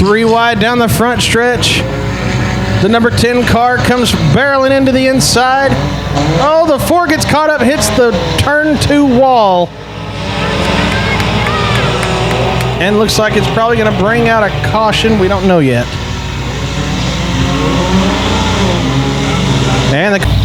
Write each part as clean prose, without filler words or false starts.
3 wide down the front stretch. The number 10 car comes barreling into the inside. Oh, the 4 gets caught up, hits the turn 2 wall. And looks like it's probably going to bring out a caution. We don't know yet. And the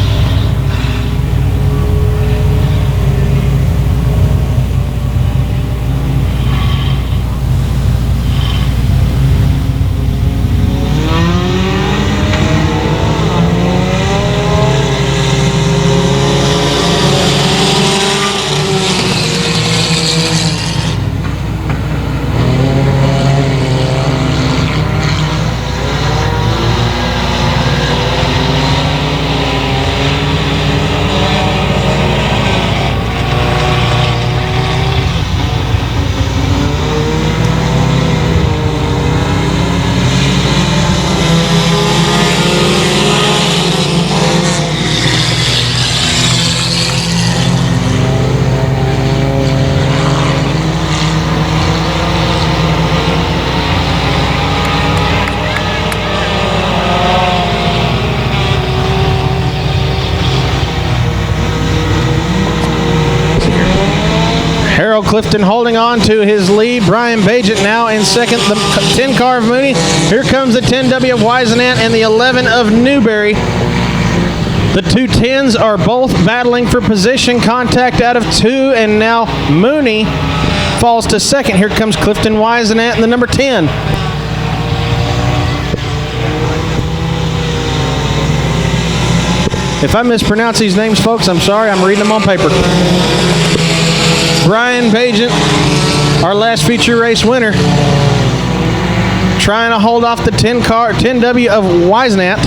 Harold Clifton holding on to his lead. Brian Bajent now in second. The 10 car of Mooney. Here comes the 10W of Wisenant and the 11 of Newberry. The 2 10s are both battling for position. Contact out of 2, and now Mooney falls to second. Here comes Clifton Wisenant and the number 10. If I mispronounce these names, folks, I'm sorry. I'm reading them on paper. Brian Bajent, our last feature race winner, trying to hold off the 10W of Wisenant.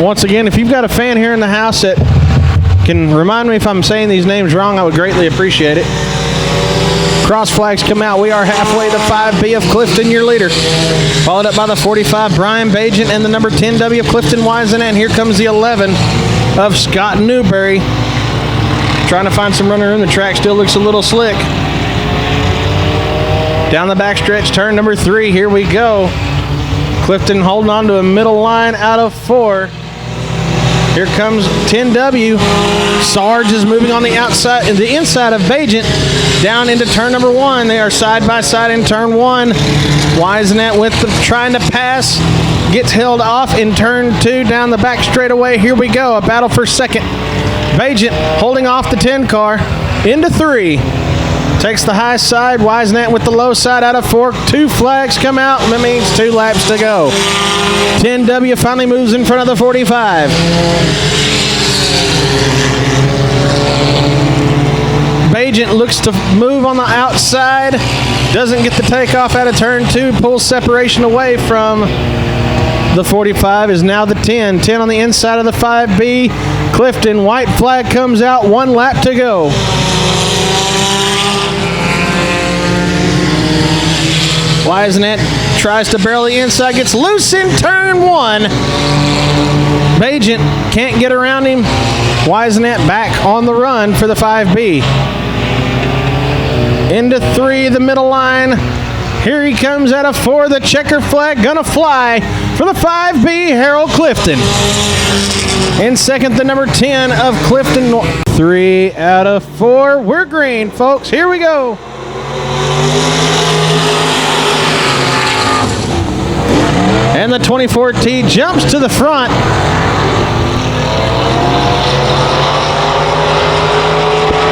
Once again, if you've got a fan here in the house that can remind me if I'm saying these names wrong, I would greatly appreciate it. Cross flags come out. We are halfway to 5B of Clifton, your leader. Followed up by the 45, Brian Bajent, and the number 10W of Clifton Wisenant. And here comes the 11 of Scott Newberry. Trying to find some runner in the track. Still looks a little slick. Down the backstretch, turn number 3. Here we go. Clifton holding on to a middle line out of 4. Here comes 10W. Sarge is moving on the outside, the inside of Bajent, down into turn number 1. They are side by side in turn 1. Wisenant with trying to pass, gets held off in turn 2 down the back straightaway. Here we go, a battle for second. Bajent holding off the 10 car into 3. Takes the high side. Wisenant with the low side out of 4. 2 flags come out. That means 2 laps to go. 10W finally moves in front of the 45. Bajent looks to move on the outside. Doesn't get the takeoff out of turn 2. Pulls separation away from the 45. Is now the 10. 10 on the inside of the 5B. Clifton, white flag comes out. 1 lap to go. Wisenant tries to barrel the inside, gets loose in turn 1. Bajent can't get around him. Wisenant back on the run for the 5B. Into 3, the middle line. Here he comes out of 4. The checker flag gonna fly for the 5B, Harold Clifton. In second, the number 10 of Clifton. 3 out of 4. We're green, folks. Here we go. And the 24T jumps to the front.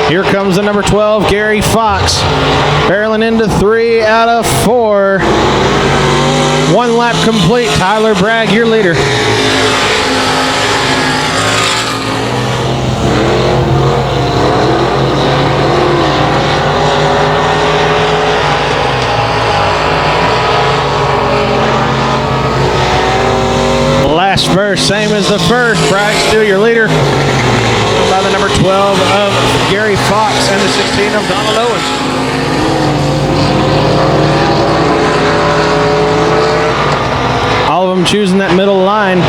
Here comes the number 12, Gary Fox, barreling into 3 out of 4. 1 lap complete. Tyler Bragg, your leader. Last verse, same as the first. Bragg still your leader by the number 12 of Gary Fox and the 16 of Donald Owens. All of them choosing that middle line.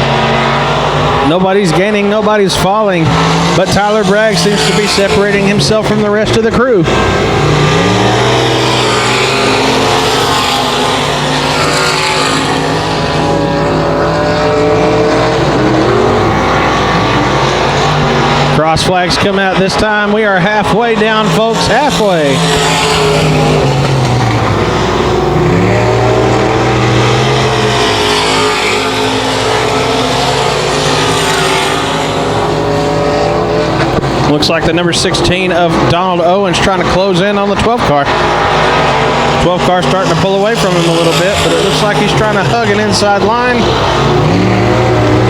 Nobody's gaining, nobody's falling, but Tyler Bragg seems to be separating himself from the rest of the crew. Cross flags come out this time. We are halfway down, folks. Halfway. Looks like the number 16 of Donald Owens trying to close in on the 12 car. 12 car starting to pull away from him a little bit, but it looks like he's trying to hug an inside line.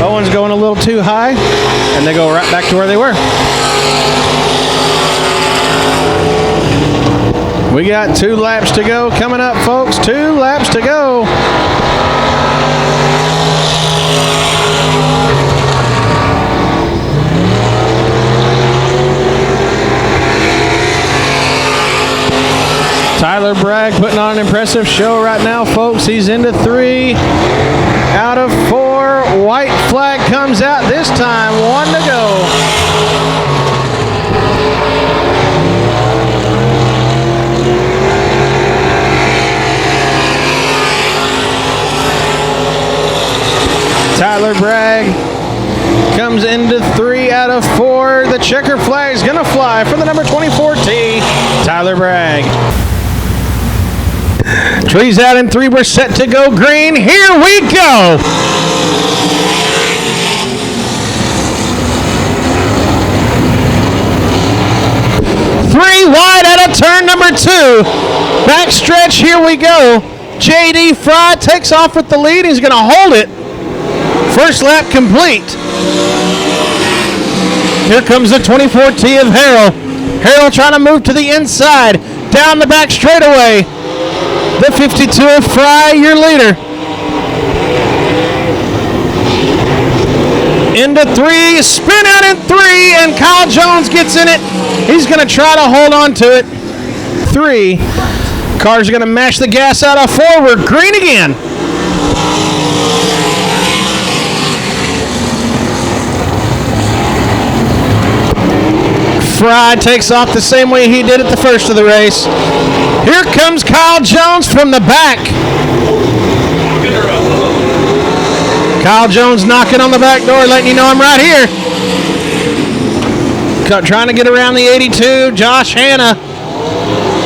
Owens going a little too high, and they go right back to where they were. We got 2 laps to go coming up, folks. 2 laps to go. Tyler Bragg putting on an impressive show right now, folks. He's into 3 out of 4. White flag comes out this time. 1 to go. Tyler Bragg comes into 3 out of 4. The checker flag is going to fly for the number 24 T, Tyler Bragg. Trees out in 3. We're set to go green. Here we go. Three wide out of turn number 2. Backstretch. Here we go. J.D. Fry takes off with the lead. He's going to hold it. First lap complete. Here comes the 24 T of Harrell. Harrell trying to move to the inside. Down the back straightaway. The 52 of Fry, your leader. Into 3, spin out in 3, and Kyle Jones gets in it. He's going to try to hold on to it. 3. Car's going to mash the gas out of 4. We're green again. Fry takes off the same way he did at the first of the race. Here comes Kyle Jones from the back. Kyle Jones knocking on the back door, letting you know I'm right here. Trying to get around the 82. Josh Hanna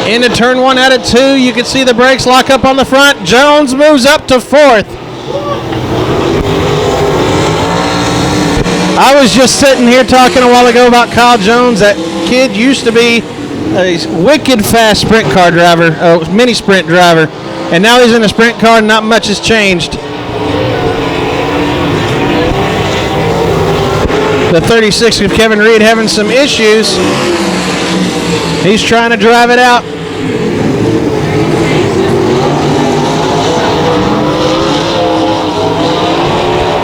into turn 1 out of 2. You can see the brakes lock up on the front. Jones moves up to 4th. I was just sitting here talking a while ago about Kyle Jones. That kid used to be a wicked fast sprint car driver, a mini sprint driver, and now he's in a sprint car and not much has changed. The 36 of Kevin Reed having some issues. He's trying to drive it out.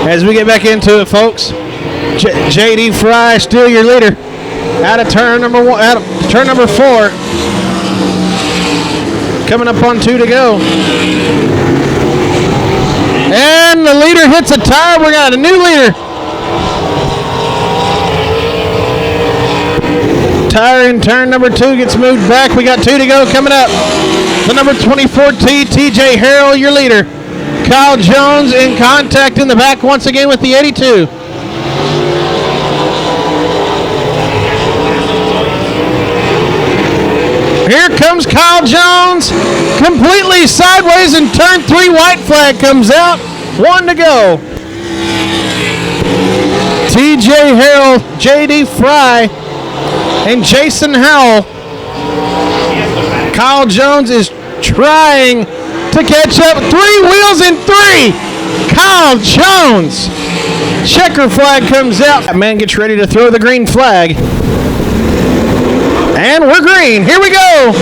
As we get back into it, folks, J.D. Fry still your leader. Out of turn number 1, out of turn number 4. Coming up on 2 to go. And the leader hits a tire. We got a new leader. Tire in turn number 2 gets moved back. We got 2 to go coming up. The number 24 T, TJ Harrell, your leader. Kyle Jones in contact in the back once again with the 82. Here comes Kyle Jones, completely sideways in turn 3. White flag comes out. 1 to go. TJ Harrell, J.D. Fry, and Jason Howell. Kyle Jones is trying to catch up. 3 wheels in 3. Kyle Jones. Checker flag comes out. That man gets ready to throw the green flag. And we're green. Here we go.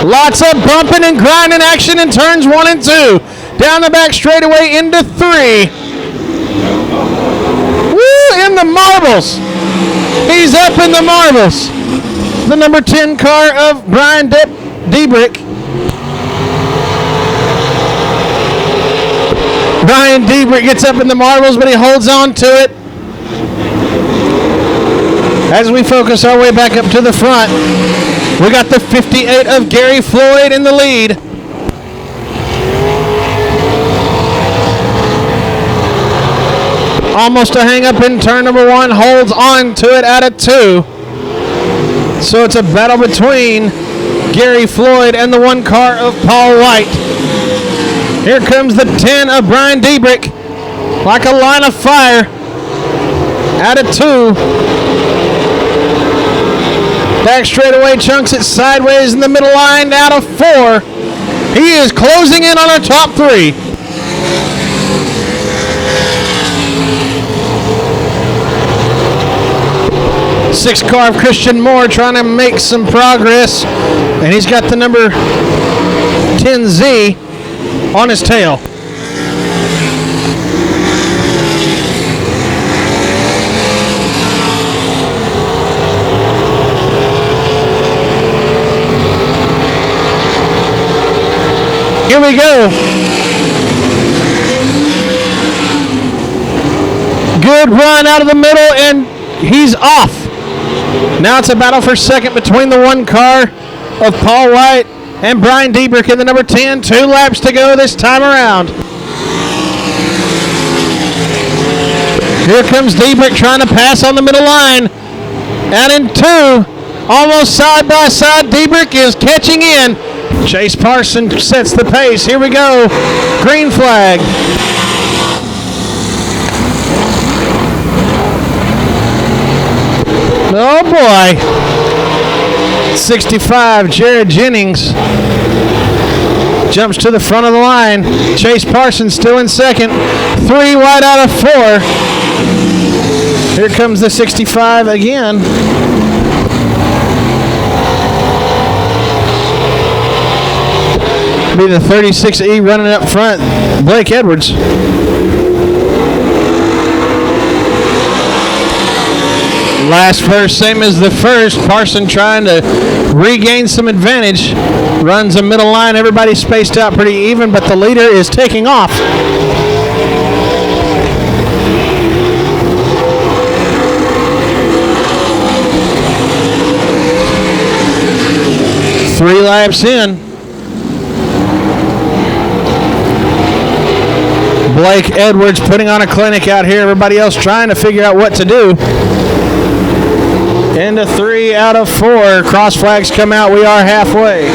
Lots of bumping and grinding action in turns 1 and 2. Down the back straightaway into 3. Woo, in the marbles. He's up in the marbles. The number 10 car of Brian Debrick. Brian Debrick gets up in the marbles, but he holds on to it. As we focus our way back up to the front, we got the 58 of Gary Floyd in the lead. Almost a hang up in turn number 1. Holds on to it out of 2. So it's a battle between Gary Floyd and the 1 car of Paul White. Here comes the 10 of Brian Diebrich. Like a line of fire. Out of 2. Back straightaway, chunks it sideways in the middle line. Out of 4. He is closing in on our top 3. Six car of Christian Moore trying to make some progress. And he's got the number 10Z on his tail. Here we go. Good run out of the middle, and he's off. Now it's a battle for second between the 1 car of Paul White and Brian Diebrich in the number 10. 2 laps to go this time around. Here comes Diebrich trying to pass on the middle line. And in 2, almost side by side, Diebrich is catching in. Chase Parson sets the pace. Here we go. Green flag. Oh boy. 65, Jared Jennings jumps to the front of the line. Chase Parsons still in second. 3 wide out of 4. Here comes the 65 again. Be the 36E running up front, Blake Edwards. Last verse, same as the first. Parson trying to regain some advantage. Runs a middle line. Everybody's spaced out pretty even, but the leader is taking off. Three laps in. Blake Edwards putting on a clinic out here. Everybody else trying to figure out what to do. Into 3 out of 4. Cross flags come out. We are halfway.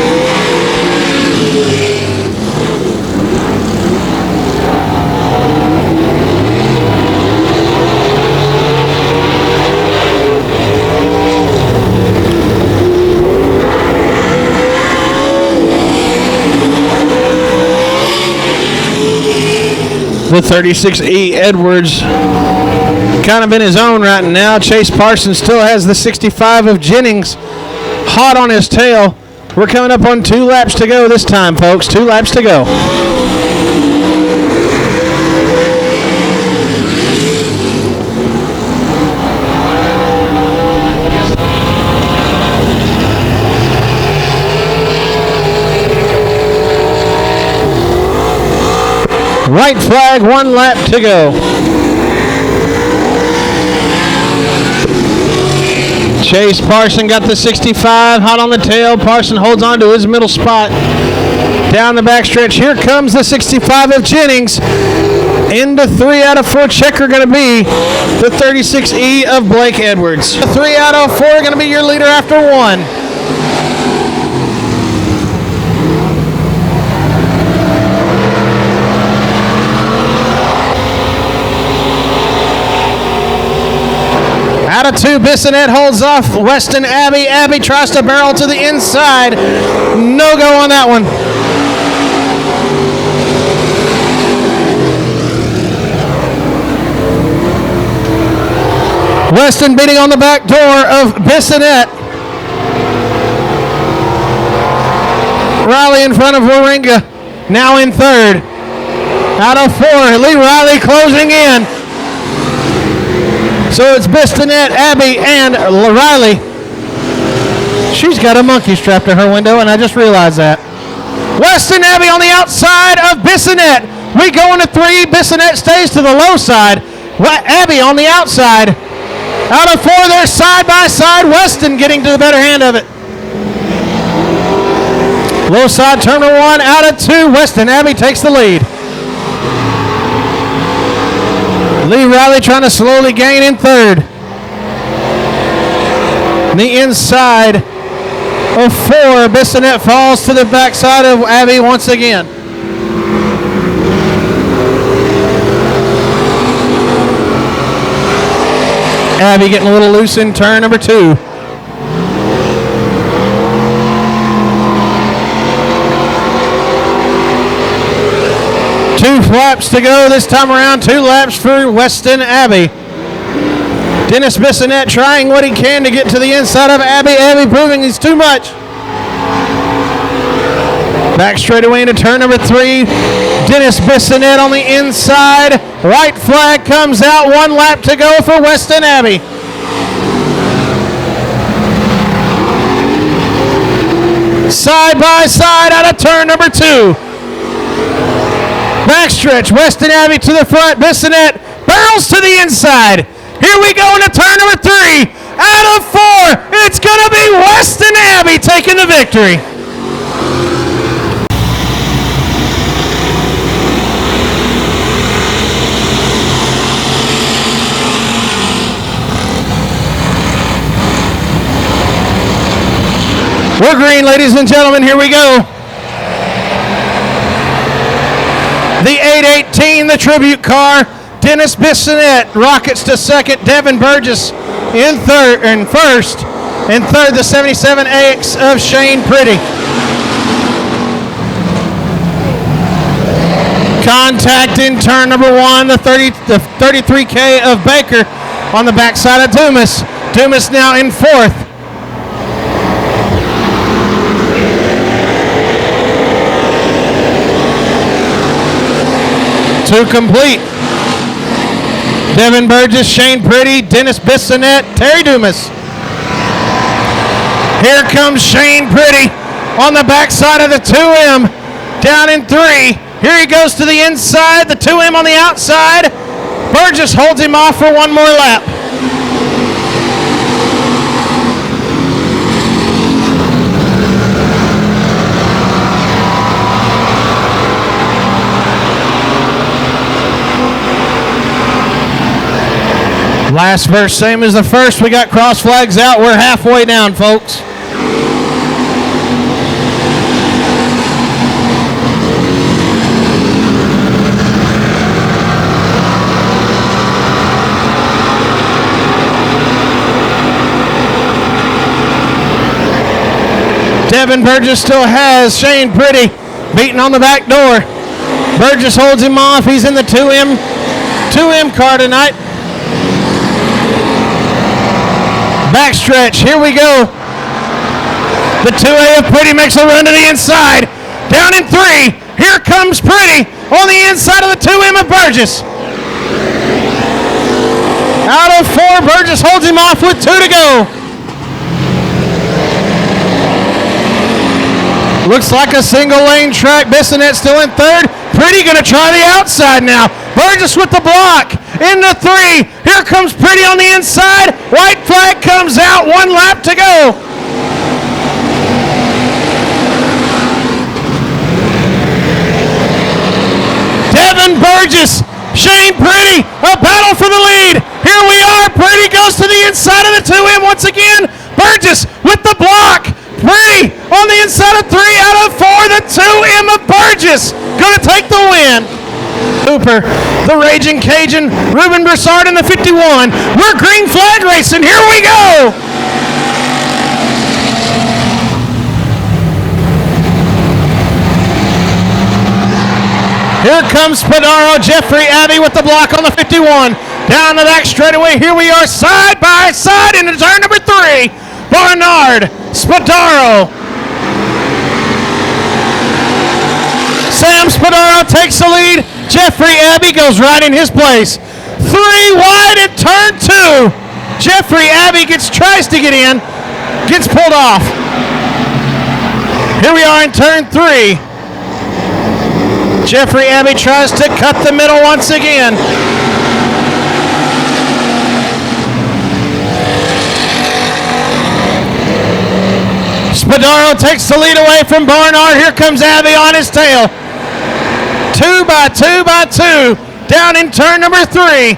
The 36E Edwards kind of in his own right now. Chase Parsons still has the 65 of Jennings hot on his tail. We're coming up on 2 laps to go this time, folks. 2 laps to go. White flag, 1 lap to go. Chase Parson got the 65 hot on the tail. Parson holds on to his middle spot. Down the backstretch, here comes the 65 of Jennings. Into 3 out of 4 checker going to be the 36E of Blake Edwards. 3 out of 4 going to be your leader after 1. Out of 2, Bissonette holds off Weston Abbey. Abbey tries to barrel to the inside. No go on that one. Weston beating on the back door of Bissonette. Riley in front of Warringa. Now in 3rd. Out of 4, Lee Riley closing in. So it's Bissonette, Abbey, and Riley. She's got a monkey strapped to her window, and I just realized that. Weston Abbey on the outside of Bissonette. We go into 3. Bissonette stays to the low side. Abbey on the outside. Out of 4, they're side by side. Weston getting to the better hand of it. Low side, turn 1, out of 2. Weston Abbey takes the lead. Lee Riley trying to slowly gain in third. The inside of 4. Bissonette falls to the backside of Abby once again. Abby getting a little loose in turn number 2. Two laps to go this time around. 2 laps for Weston Abbey. Dennis Bissonette trying what he can to get to the inside of Abby. Abby proving he's too much. Back straightaway into turn number 3. Dennis Bissonette on the inside. Right flag comes out. 1 lap to go for Weston Abbey. Side by side out of turn number 2. Backstretch, Weston Abbey to the front. Bissonette barrels to the inside. Here we go into turn number 3. Out of 4, it's going to be Weston Abbey taking the victory. We're green, ladies and gentlemen. Here we go. The 818, the tribute car. Dennis Bissonette rockets to second. Devin Burgess in third and first. In third, the 77AX of Shane Pretty. Contact in turn number 1, the 33K of Baker on the backside of Dumas. Dumas now in 4th. 2 complete. Devin Burgess, Shane Pretty, Dennis Bissonette, Terry Dumas. Here comes Shane Pretty on the backside of the 2M. Down in 3. Here he goes to the inside, the 2M on the outside. Burgess holds him off for 1 more lap. Last verse, same as the first. We got cross flags out. We're halfway down, folks. Devin Burgess still has Shane Pretty beating on the back door. Burgess holds him off. He's in the 2M car tonight. Backstretch, here we go. The 2A of Pretty makes a run to the inside. Down in 3, here comes Pretty on the inside of the 2M of Burgess. Out of 4, Burgess holds him off with 2 to go. Looks like a single lane track. Bissonette still in 3rd. Pretty gonna try the outside now. Burgess with the block. Into 3. Here comes Pretty on the inside. White flag comes out. 1 lap to go. Devin Burgess, Shane Pretty, a battle for the lead. Here we are. Pretty goes to the inside of the 2M once again. Burgess with the block. Pretty on the inside of 3 out of 4. The 2M of Burgess gonna take the win. Hooper, the Raging Cajun, Ruben Broussard in the 51. We're green flag racing. Here we go. Here comes Spadaro, Jeffrey Abbey with the block on the 51. Down the back straightaway. Here we are side by side into turn number 3. Barnard, Spadaro. Sam Spadaro takes the lead. Jeffrey Abbey goes right in his place. 3 wide at turn 2. Jeffrey Abbey tries to get in, gets pulled off. Here we are in turn 3. Jeffrey Abbey tries to cut the middle once again. Spadaro takes the lead away from Barnard. Here comes Abbey on his tail. 2 by 2 by 2. Down in turn number 3.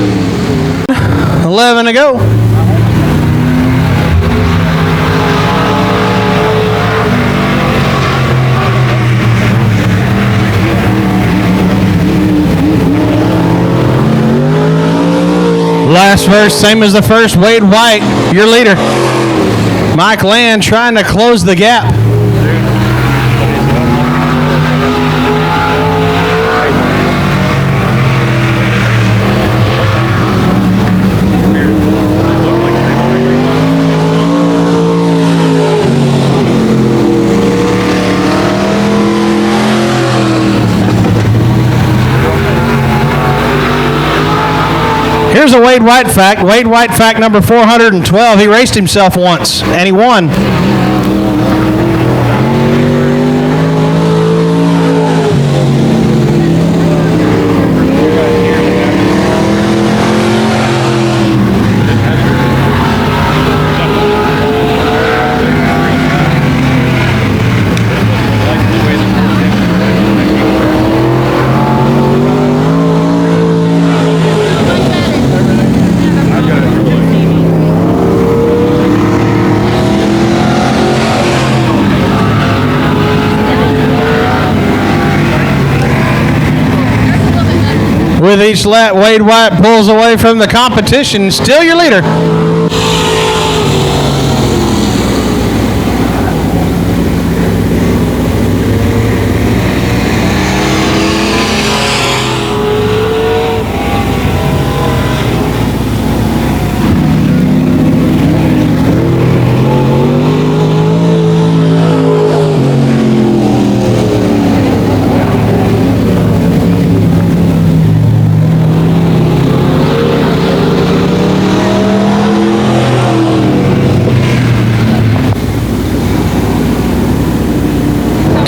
11 to go. Last verse, same as the first. Wade White, your leader. Mike Land trying to close the gap. Here's a Wade White fact. Wade White fact number 412. He raced himself once, and he won. With each lap, Wade White pulls away from the competition. Still your leader.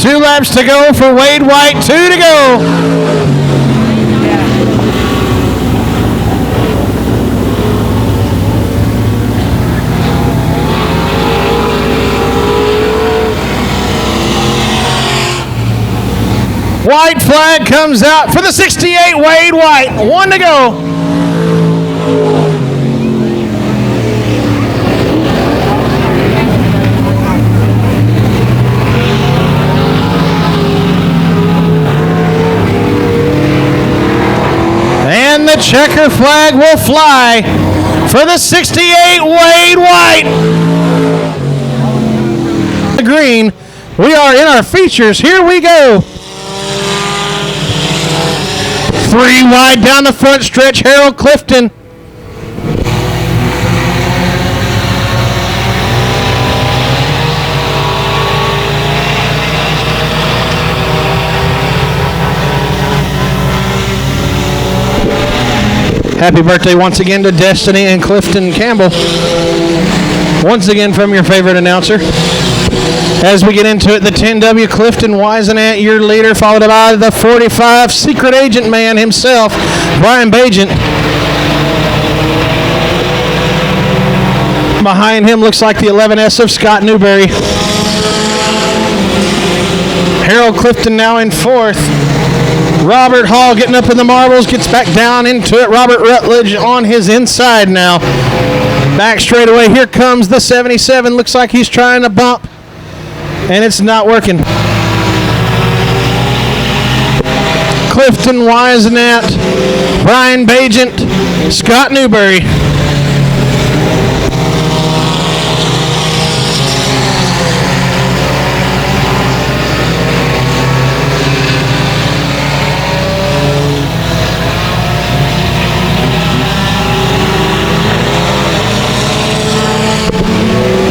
Two laps to go for Wade White, 2 to go. White flag comes out for the 68, Wade White, 1 to go. And the checker flag will fly for the 68, Wade White. The green. We are in our features. Here we go. 3 wide down the front stretch, Harold Clifton. Happy birthday once again to Destiny and Clifton Campbell. Once again from your favorite announcer. As we get into it, the 10W Clifton Wisenant, your leader, followed by the 45 secret agent man himself, Brian Bagent. Behind him looks like the 11S of Scott Newberry. Harold Clifton now in 4th. Robert Hall getting up in the marbles, gets back down into it. Robert Rutledge on his inside now. Back straight away. Here comes the 77. Looks like he's trying to bump, and it's not working. Clifton Wisenant, Brian Bagent, Scott Newberry.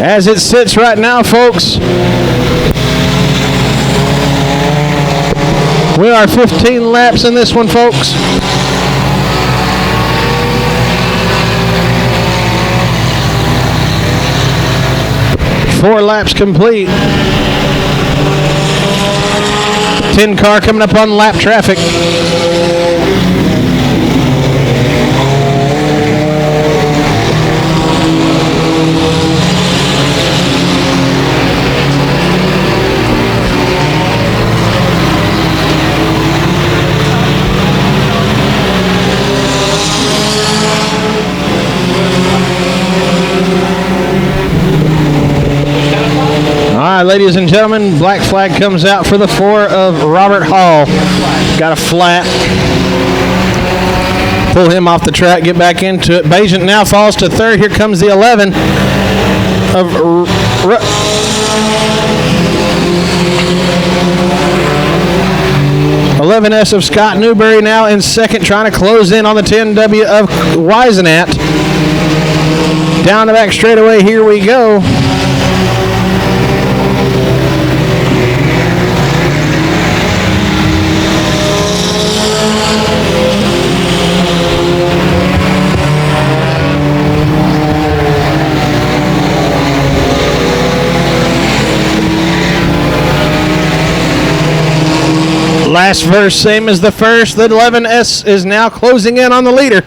As it sits right now, folks, we are 15 laps in this one, folks. Four laps complete. 10 car coming up on lap traffic. right, ladies and gentlemen, black flag comes out for the 4 of Robert Hall. Got a flat. Pull him off the track, get back into it. Bajent now falls to 3rd. Here comes the 11 of 11S of Scott Newberry now in 2nd, trying to close in on the 10W of Weisenat. Down the back straightaway, here we go. Last verse, same as the first. The 11S is now closing in on the leader.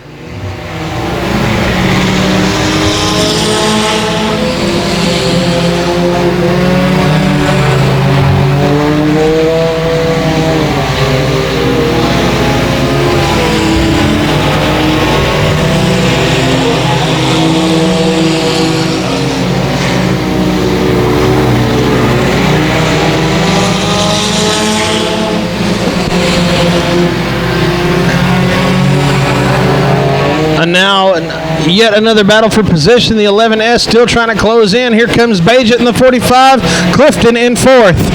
And now yet another battle for position. The 11S still trying to close in. Here comes Bajent in the 45. Clifton in 4th.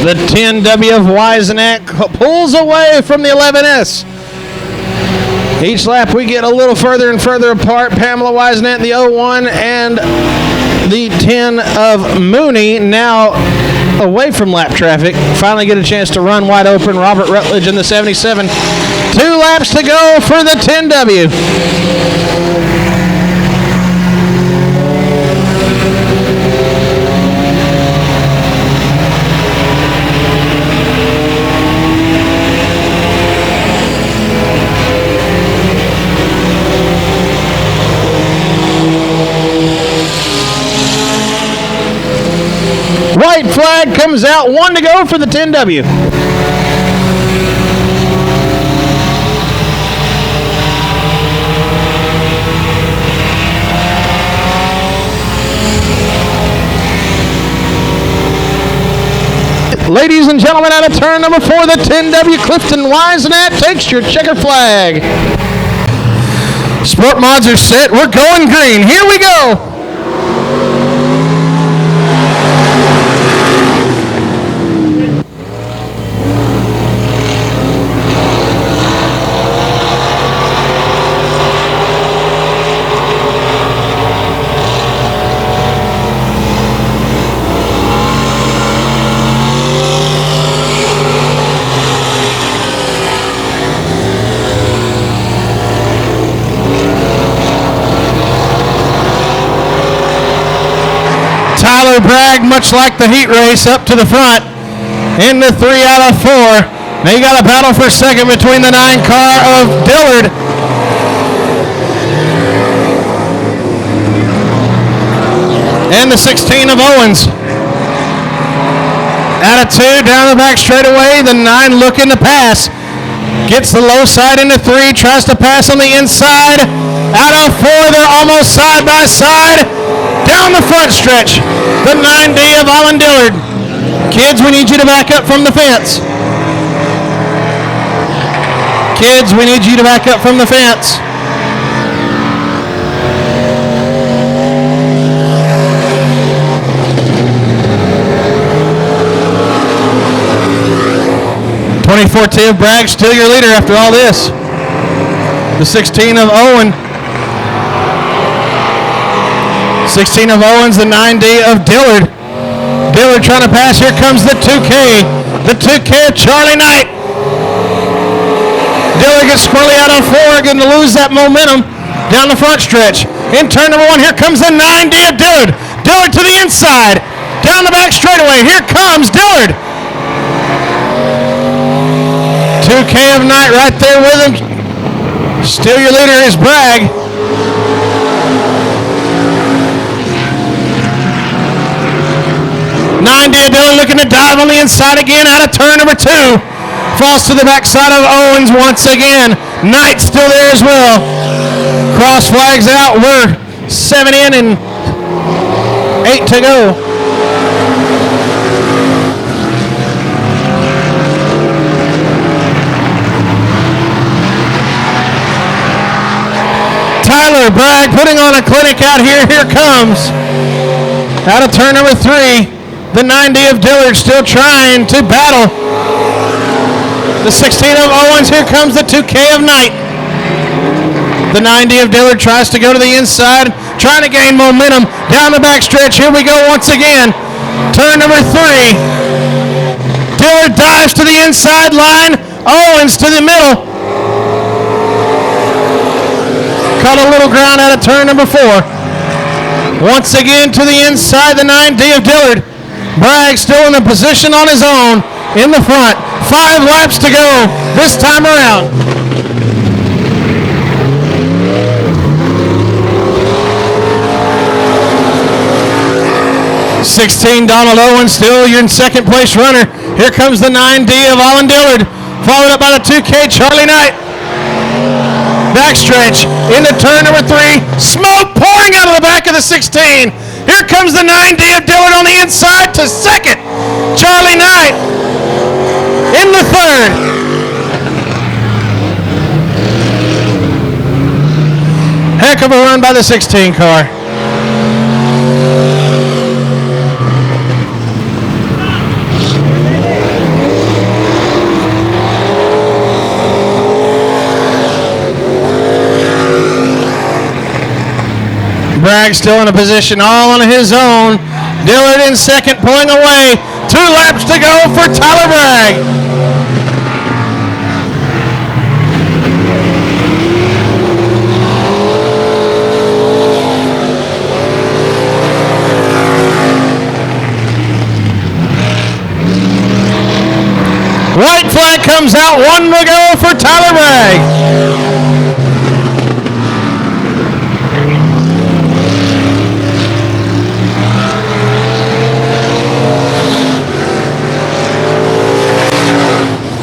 The 10W of Weisenat pulls away from the 11S. Each lap we get a little further and further apart. Pamela Weisenat, the 01, and the 10 of Mooney now away from lap traffic. Finally get a chance to run wide open. Robert Rutledge in the 77. 2 laps to go for the 10W. White flag comes out, 1 to go for the 10W. Ladies and gentlemen, out of turn number 4, the 10W Clifton Weisenat takes your checker flag. Sport mods are set. We're going green. Here we go. Tyler Bragg, much like the heat race, up to the front in the 3 out of 4. Now you got a battle for second between the 9 car of Dillard and the 16 of Owens. Out of 2, down the back straightaway, the 9 looking to pass. Gets the low side into 3, tries to pass on the inside. Out of 4, they're almost side by side. Down the front stretch, the 9D of Alan Dillard. Kids, we need you to back up from the fence. Kids, we need you to back up from the fence. .24 of Bragg, still your leader after all this. The 16 of Owen. 16 of Owens, the 9D of Dillard. Dillard trying to pass. Here comes the 2K. The 2K of Charlie Knight. Dillard gets squarely out on 4, going to lose that momentum down the front stretch. In turn number 1, here comes the 9D of Dillard. Dillard to the inside. Down the back straightaway. Here comes Dillard. 2K of Night right there with him. Still your leader is Bragg. 90 of Dillard looking to dive on the inside again out of turn number 2. Falls to the backside of Owens once again. Knight still there as well. Cross flags out. We're 7 in and 8 to go. Tyler Bragg putting on a clinic out here. Here comes. Out of turn number 3. The 90 of Dillard still trying to battle. The 16 of Owens. Here comes the 2K of Knight. The 90 of Dillard tries to go to the inside, trying to gain momentum down the back stretch. Here we go once again. Turn number 3. Dillard dives to the inside line. Owens to the middle. Cut a little ground out of turn number 4. Once again to the inside, the 90 of Dillard. Bragg still in a position on his own in the front. 5 laps to go this time around. $16 Donald Owens still your second place runner. Here comes the 9D of Alan Dillard, followed up by the 2K Charlie Knight. Backstretch into turn number 3. Smoke pouring out of the back of the 16. Here comes the 9D of Dillard on the inside to second. Charlie Knight in the third. Heck of a run by the 16 car. Bragg still in a position all on his own. Dillard in second, pulling away. 2 laps to go for Tyler Bragg. White flag comes out. 1 to go for Tyler Bragg.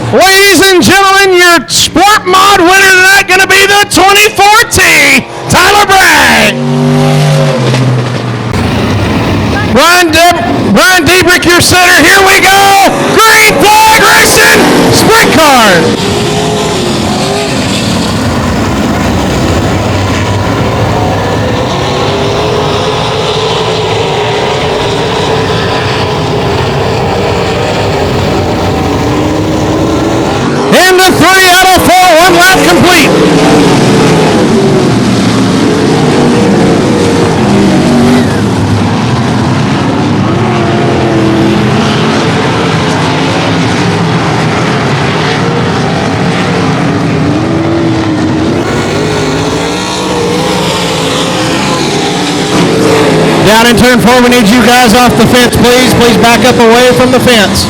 Ladies and gentlemen, your Sport Mod winner tonight going to be the 24T, Tyler Bragg. Brian Diebrich, your center. Here we go. Green flag racing, sprint car. Into 3 out of 4, 1 lap complete. Down in turn 4, we need you guys off the fence, please. Please back up away from the fence.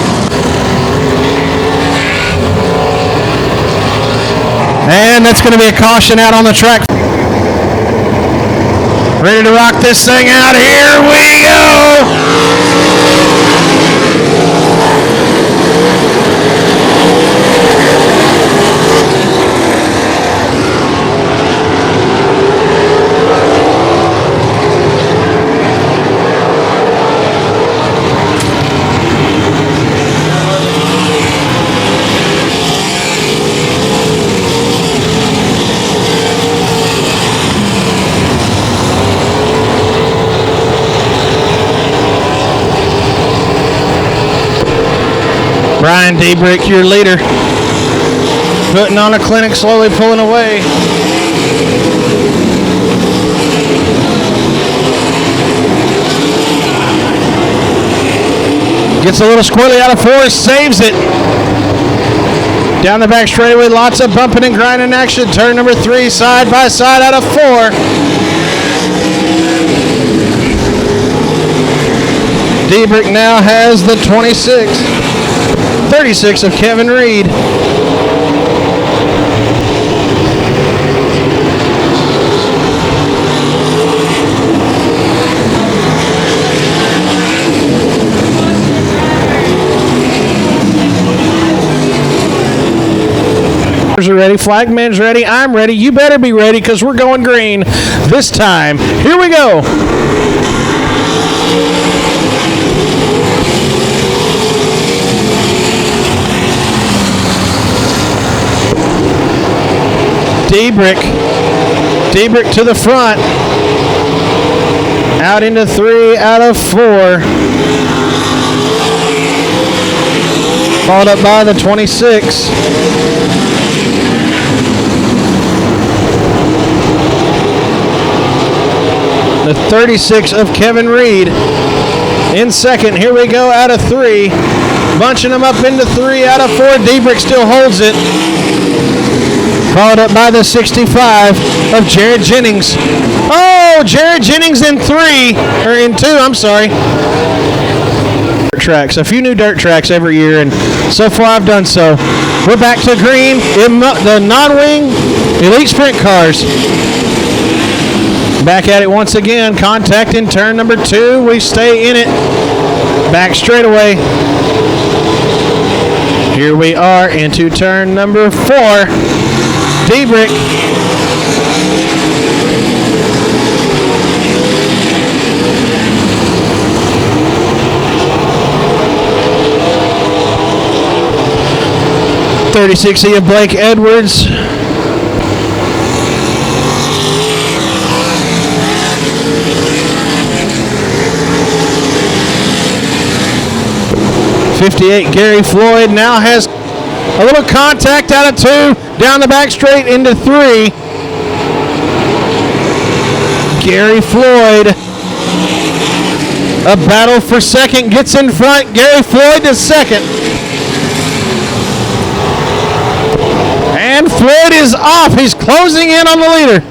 And that's going to be a caution out on the track. Ready to rock this thing out. Here we go. Brian Diebrich, your leader, putting on a clinic, slowly pulling away. Gets a little squirrely out of 4, saves it. Down the back straightaway, lots of bumping and grinding action. Turn number 3, side by side out of 4. Diebrich now has the 26. 36 of Kevin Reed. Are ready, flagman's ready, I'm ready, you better be ready because we're going green this time. Here we go. Diebrich to the front. Out into 3 out of 4. Followed up by the 26. The 36 of Kevin Reed in second. Here we go out of 3. Bunching them up into 3 out of 4. Diebrich still holds it. Followed up by the 65 of Jared Jennings. Oh, Jared Jennings in 2, I'm sorry. Dirt tracks, a few new dirt tracks every year, and so far I've done so. We're back to green in the non-wing Elite Sprint cars. Back at it once again. Contact in turn number 2. We stay in it. Back straightaway. Here we are into turn number 4. Diebrich. .36 of Blake Edwards. .58 Gary Floyd now has a little contact out of 2, down the back straight into 3. Gary Floyd, a battle for second, gets in front. Gary Floyd to second. And Floyd is off. He's closing in on the leader.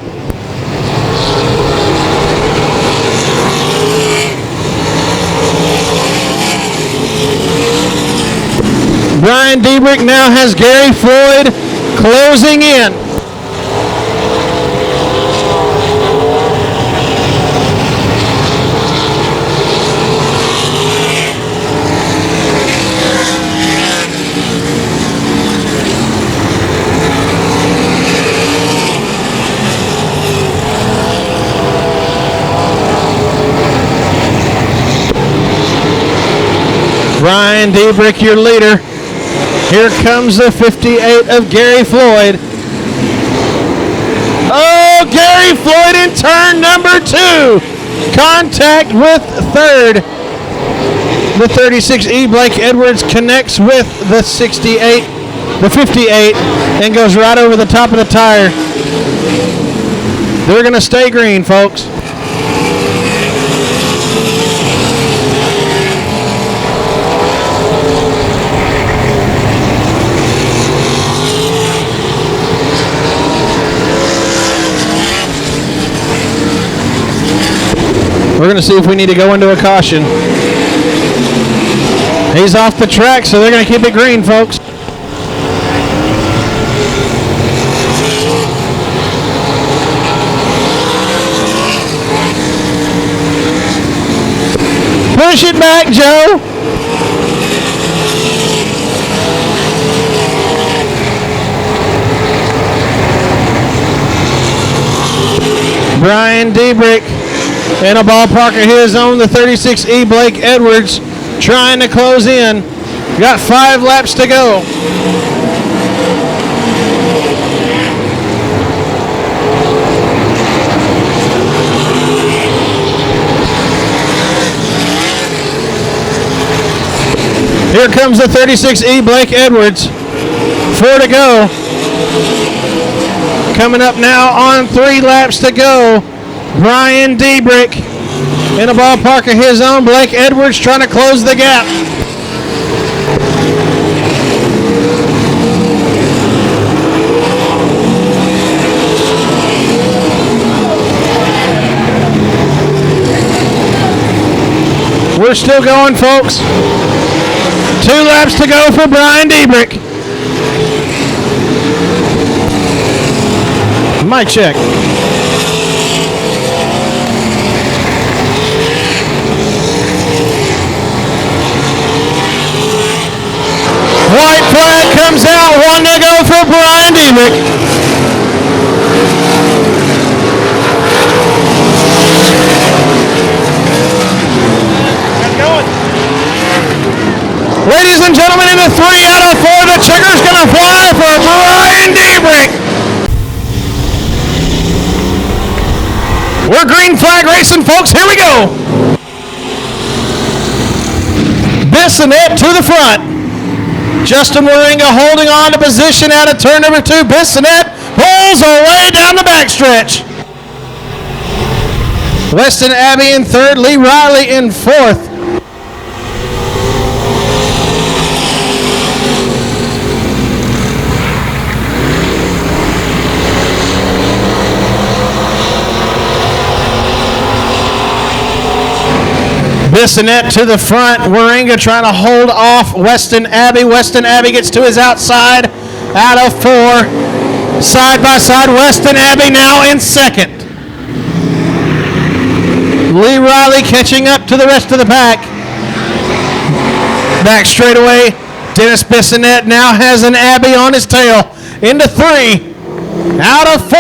Brian Diebrich now has Gary Floyd closing in. Brian Diebrich, your leader. Here comes the 58 of Gary Floyd. Oh, Gary Floyd in turn number 2. Contact with third. The 36E Blake Edwards connects with the 68, the 58, and goes right over the top of the tire. They're going to stay green, folks. We're going to see if we need to go into a caution. He's off the track, so they're going to keep it green, folks. Push it back, Joe. Brian Diebrich in a ballpark of his own, the 36E Blake Edwards trying to close in. Got 5 laps to go. Here comes the 36E Blake Edwards. 4 to go. Coming up now on 3 laps to go. Brian Diebrich in a ballpark of his own. Blake Edwards trying to close the gap. We're still going, folks. 2 laps to go for Brian Diebrich. Mic check. White flag comes out. 1 to go for Brian Diebrich. Ladies and gentlemen, in the 3 out of 4, the checker's going to fly for Brian Diebrich. We're green flag racing, folks. Here we go. Bissonette to the front. Justin Waringa holding on to position out of turn number 2. Bissonette pulls away down the backstretch. Weston Abbey in 3rd. Lee Riley in 4th. Bissonette to the front. Waringa trying to hold off Weston Abbey. Weston Abbey gets to his outside out of 4. Side by side, Weston Abbey now in 2nd. Lee Riley catching up to the rest of the pack. Back straightaway. Dennis Bissonette now has an Abbey on his tail. Into 3. Out of 4.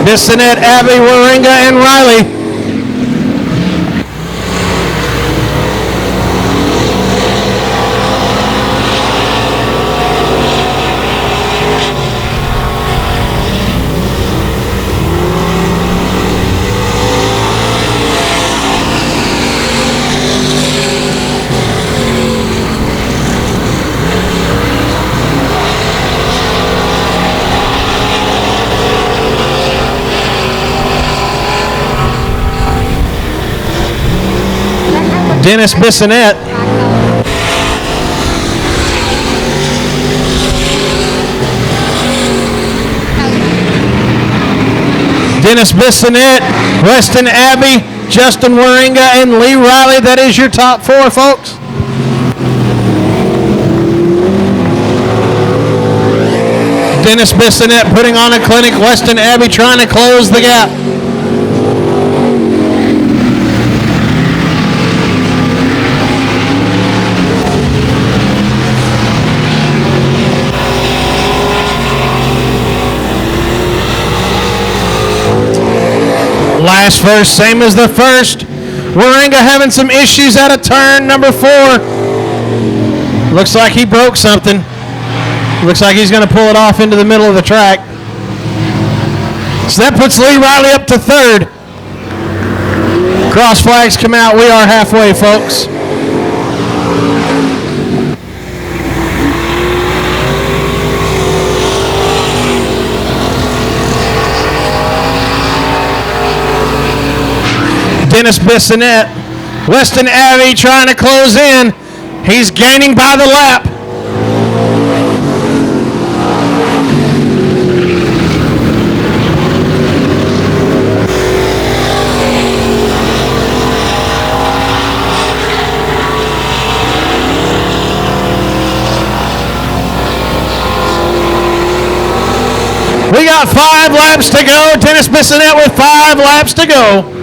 Bissonette, Abbey, Waringa, and Riley. Dennis Bissonette. Dennis Bissonette, Weston Abbey, Justin Waringa, and Lee Riley. That is your top 4, folks. Dennis Bissonette putting on a clinic. Weston Abbey trying to close the gap. Last verse, same as the first. Waringa having some issues out of turn number 4. Looks like he broke something. Looks like he's going to pull it off into the middle of the track. So that puts Lee Riley up to 3rd. Cross flags come out. We are halfway, folks. Dennis Bissonette. Weston Abbey trying to close in. He's gaining by the lap. We got 5 laps to go. Dennis Bissonette with 5 laps to go.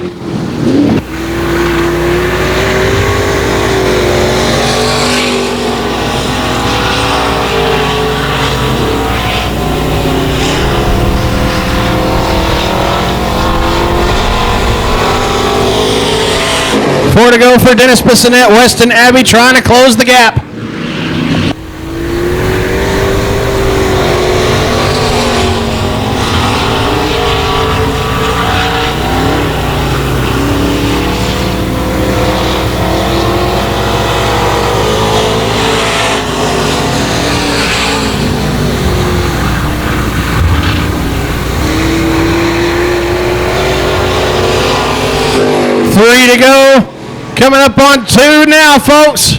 Four to go for Dennis Bissonette. Weston Abbey trying to close the gap. Three to go. Coming up on 2 now, folks.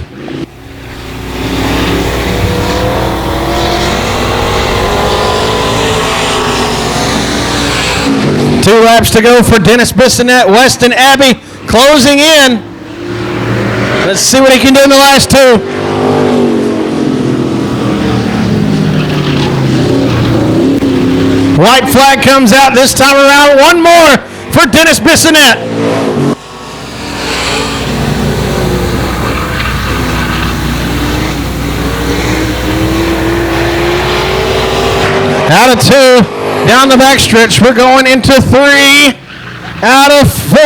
Two laps to go for Dennis Bissonette. Weston Abbey closing in. Let's see what he can do in the last two. White flag comes out this time around. One more for Dennis Bissonette. Out of two, down the backstretch. We're going into 3 out of 4.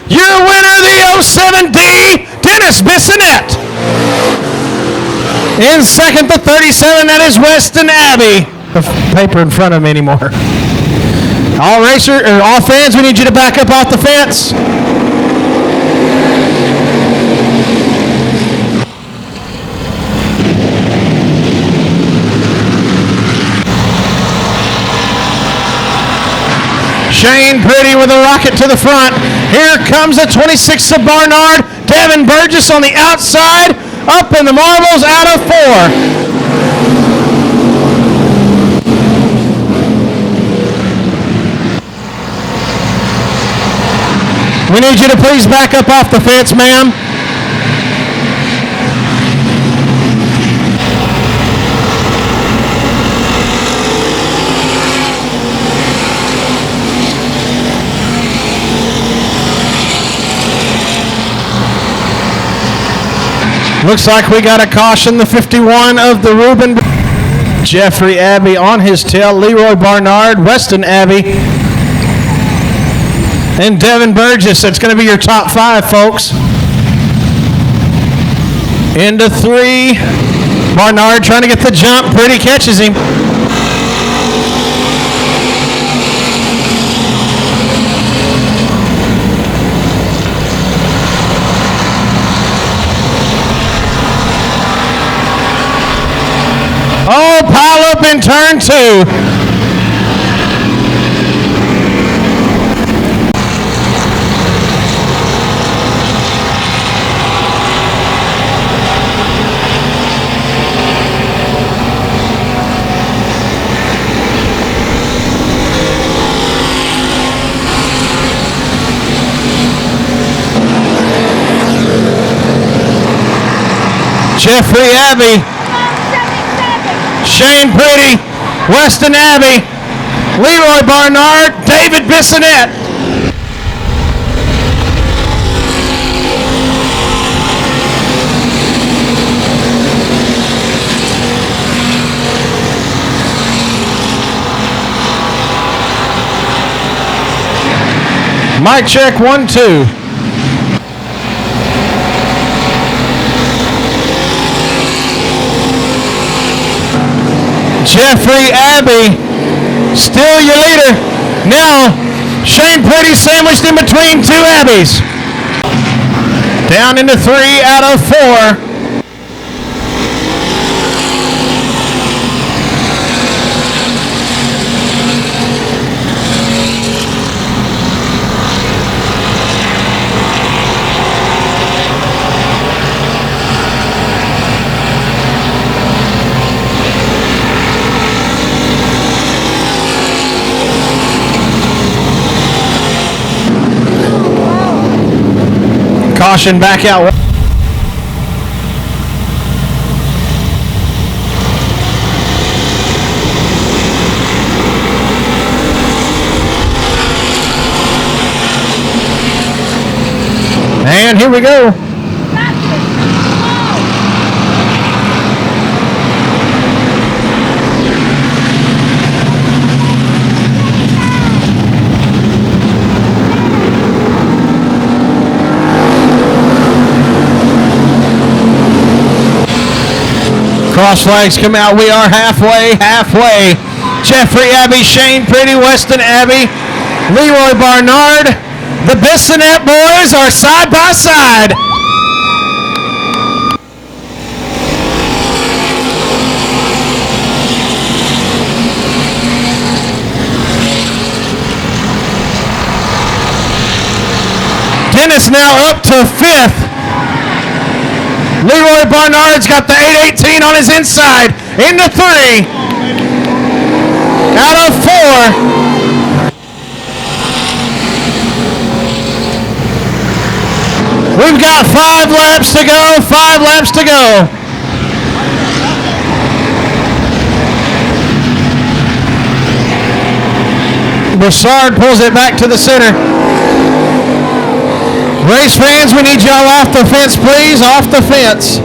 Your winner, the 07D, Dennis Bissonette. In second, the 37, that is Weston Abbey. The paper in front of me anymore. All fans, we need you to back up off the fence. Shane Pretty with a rocket to the front. Here comes the 26 of Barnard. Devin Burgess on the outside. Up in the marbles, out of 4. We need you to please back up off the fence, ma'am. Looks like we got a caution, the 51 of the Reuben. Jeffrey Abbey on his tail, Leroy Barnard, Weston Abbey, and Devin Burgess. That's going to be your top 5, folks. Into 3. Barnard trying to get the jump. Pretty catches him. Oh, pile up in turn 2. Jeffrey Abbey, Shane Pretty, Weston Abbey, Leroy Barnard, David Bissonette. Mic check, 1, 2. Jeffrey Abbey, still your leader. Now, Shane Pretty sandwiched in between 2 Abbeys. Down into 3 out of 4. Caution back out. And here we go. Cross flags come out. We are halfway. Jeffrey Abbey, Shane Pretty, Weston Abbey, Leroy Barnard. The Bissonette boys are side by side. Dennis now up to 5th. Leroy Barnard's got the 818 on his inside. Into 3. Out of 4. We've got 5 laps to go. 5 laps to go. Broussard pulls it back to the center. Race fans, we need y'all off the fence, please. Off the fence.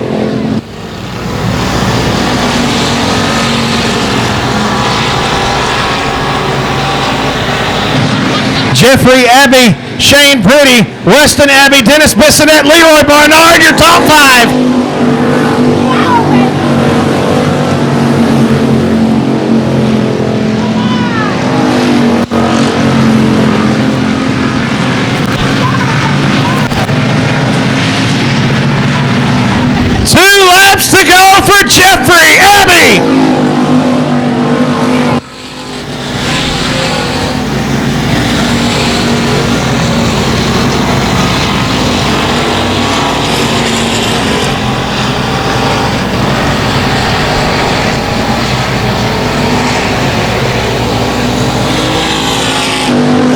Jeffrey Abbey, Shane Prudy, Weston Abbey, Dennis Bissonette, Leroy Barnard, your top 5. To go for Jeffrey Abbey.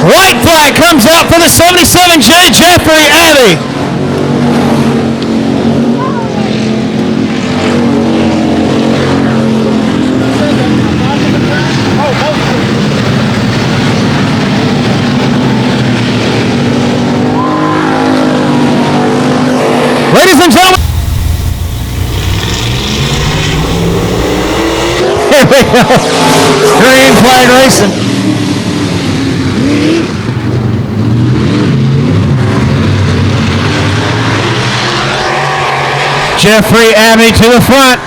White flag comes out for the 77J Jeffrey Abbey. Ladies and gentlemen, here we go. Green flag racing. Jeffrey Abbey to the front.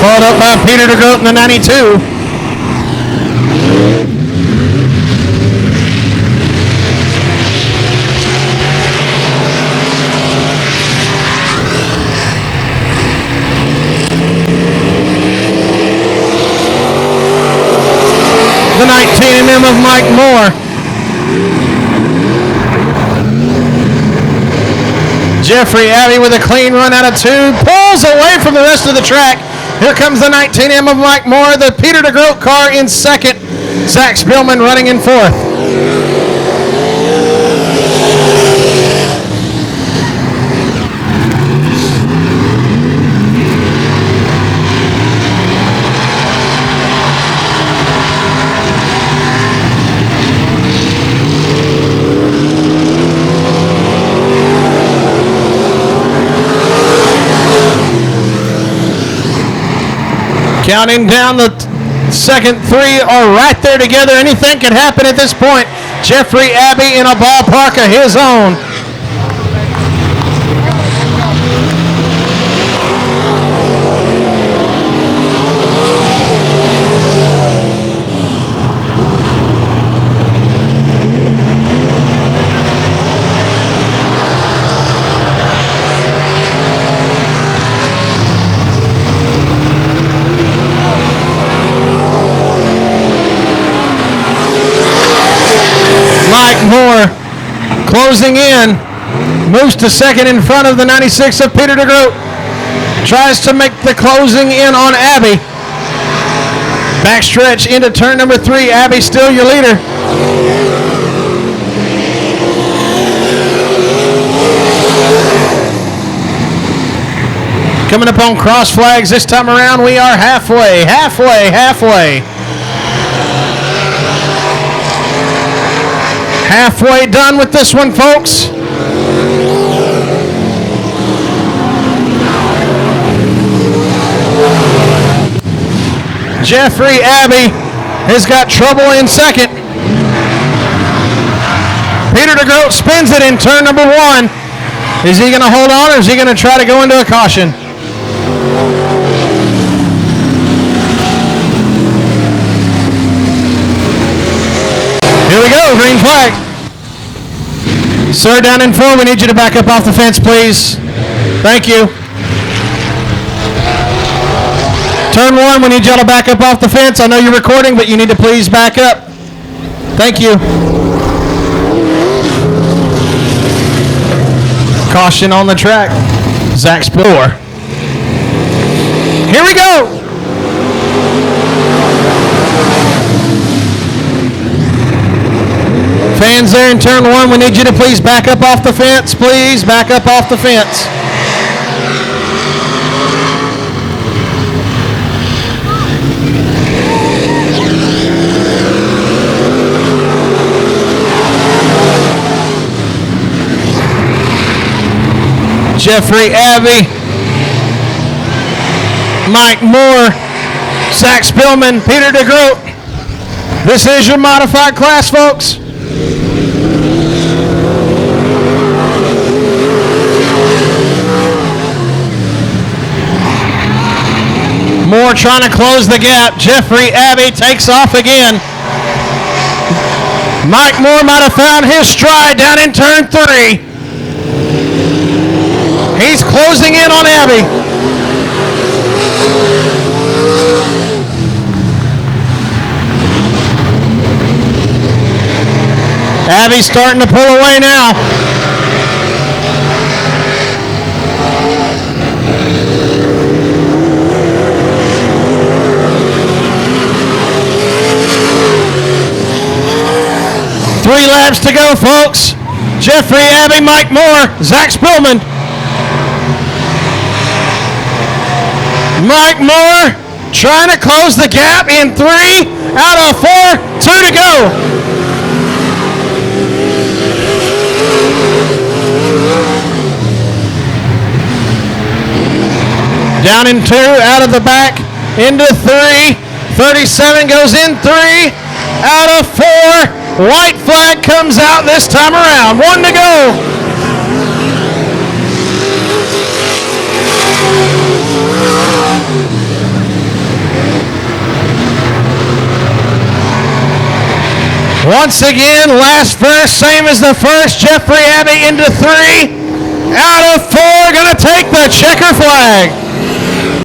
Followed up by Peter DeGroat in the 92. The 19mm of Mike Moore. Jeffrey Abbey with a clean run out of 2, pulls away from the rest of the track. Here comes the 19M of Mike Moore, the Peter DeGroat car in second. Zach Spillman running in fourth. Counting down, the second 3 are right there together. Anything can happen at this point. Jeffrey Abbey in a ballpark of his own. Mike Moore closing in, moves to second in front of the 96 of Peter DeGroat. Tries to make the closing in on Abbey. Backstretch into turn number 3. Abbey still your leader. Coming up on cross flags this time around, we are halfway. Halfway done with this one, folks. Jeffrey Abbey has got trouble in second. Peter DeGroat spins it in turn number 1. Is he going to hold on, or is he going to try to go into a caution? Here we go, green flag. Sir, down in 4, we need you to back up off the fence, please. Thank you. Turn 1, we need y'all to back up off the fence. I know you're recording, but you need to please back up. Thank you. Caution on the track. Zach Spillman. Here we go. Fans there in turn one, we need you to please back up off the fence. Please back up off the fence. Jeffrey Abbey, Mike Moore, Zach Spillman, Peter DeGroat. This is your modified class, folks. Moore trying to close the gap. Jeffrey Abbey takes off again. Mike Moore might have found his stride down in turn 3. He's closing in on Abbey. Abbey's starting to pull away now. Three laps to go, folks. Jeffrey Abbey, Mike Moore, Zach Spillman. Mike Moore trying to close the gap in 3 out of 4, 2 to go. Down in 2, out of the back, into 3. 37 goes in 3 out of 4. White flag comes out this time around. 1 to go. Once again, last first, same as the first. Jeffrey Abbey into 3 out of 4, gonna take the checker flag.